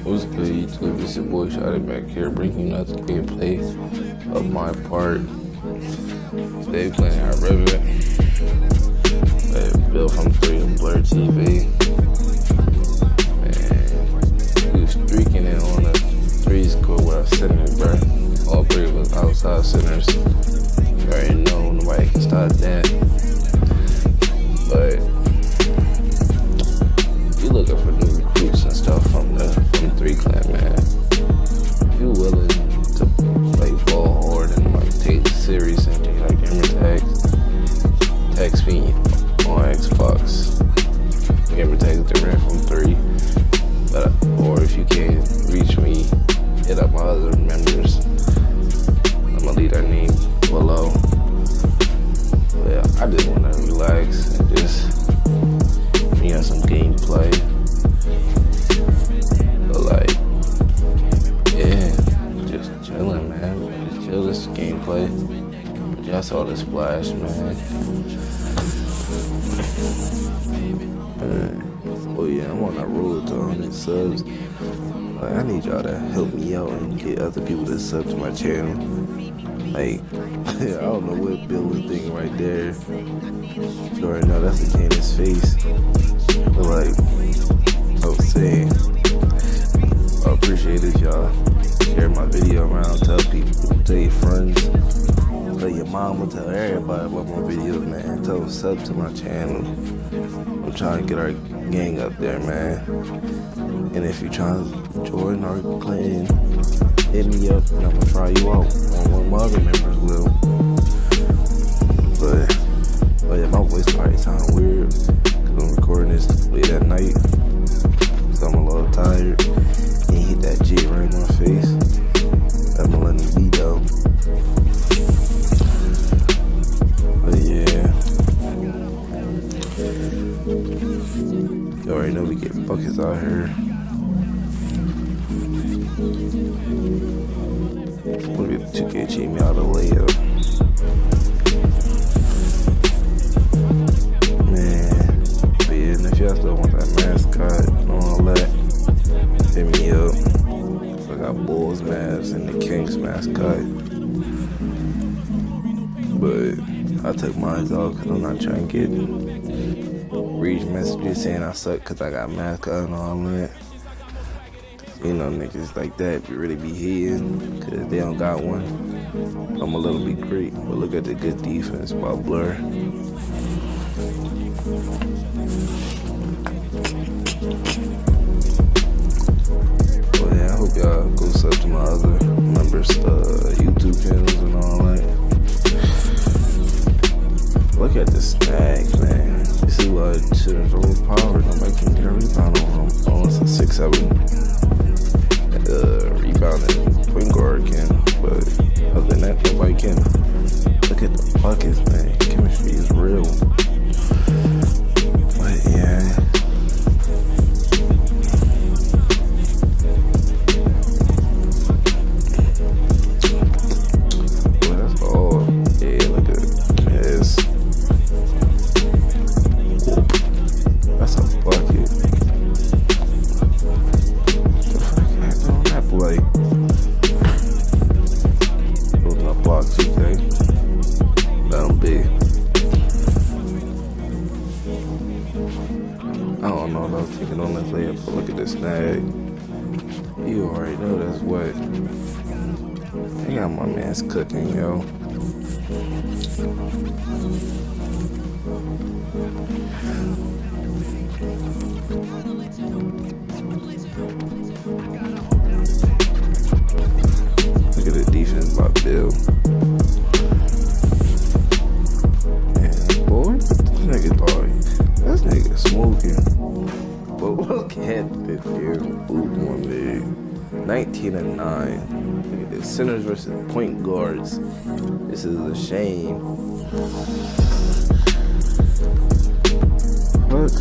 What's good, YouTube? It's your boy Shotty back here, bringing you another gameplay of my part. Today playing our Rivet. Built from 3 and Blur TV. And we was streaking in on a 3 score with our centers, bro. All 3 of us outside centers. You already know nobody can stop that. But you looking for new recruits and stuff from the 3 clan, man. If you willing to play ball hard and like take it serious and do like gamer tags, text me on Xbox. Gamer tags different from 3. Or if you can't reach me, hit up my other members. I'm gonna leave their name below. But yeah, I just wanna relax and just bring out some gameplay. But like, yeah, just chilling, man. Just chill this gameplay. But y'all saw the splash, man. Oh yeah, I'm on that road to 100 subs. Like, I need y'all to help me out and get other people to sub to my channel. Like, I don't know what Bill was thinking right there. You already know that's the Candace's face. But like, I was saying, I appreciate it, y'all. Share my video around, tell people, tell your friends, tell your mama, tell everybody about my videos, man. Tell them sub to my channel. I'm trying to get our gang up there, man. And if you're trying to join our clan, hit me up and I'm gonna try you out. On one of my other members will. But yeah, my voice probably sound weird because I'm recording this late at night. So I'm a little tired. And hit that J right in my face. I'm gonna let me be though. But yeah. You already know we get buckets out here. We'll get the 2K cheat me out of the layup. Man. But yeah, and if y'all still want that mascot and all that, hit me up. I got Bulls mask and the Kings mascot. But I took mine off because I'm not trying to get reach messages saying I suck because I got mascot and all that. You know, niggas like that really be hating because they don't got one. I'm a little bit great, but look at the good defense by Blur. Well, yeah, I hope y'all go sub to my other members' YouTube channels and all that. Look at the snags, man. This is why shit is overpowered. Nobody can get a rebound on them. Unless a 6'7". Rebounding point guard can, but other than that, nobody can. Look at the buckets, man. Chemistry is real. But yeah. Well, that's all. Yeah, look at this. That's a bucket. Like, those my blocks, okay? Down big. I don't know if I was taking on this layup, but look at this snag. You already know that's what. They got my man's cooking, yo. Look at the defense by Bill. Man, boy, this nigga dog. This nigga smoking. But look at this here. Ooh, one big. 19 and 9. Look at this. Centers versus point guards. This is a shame. What?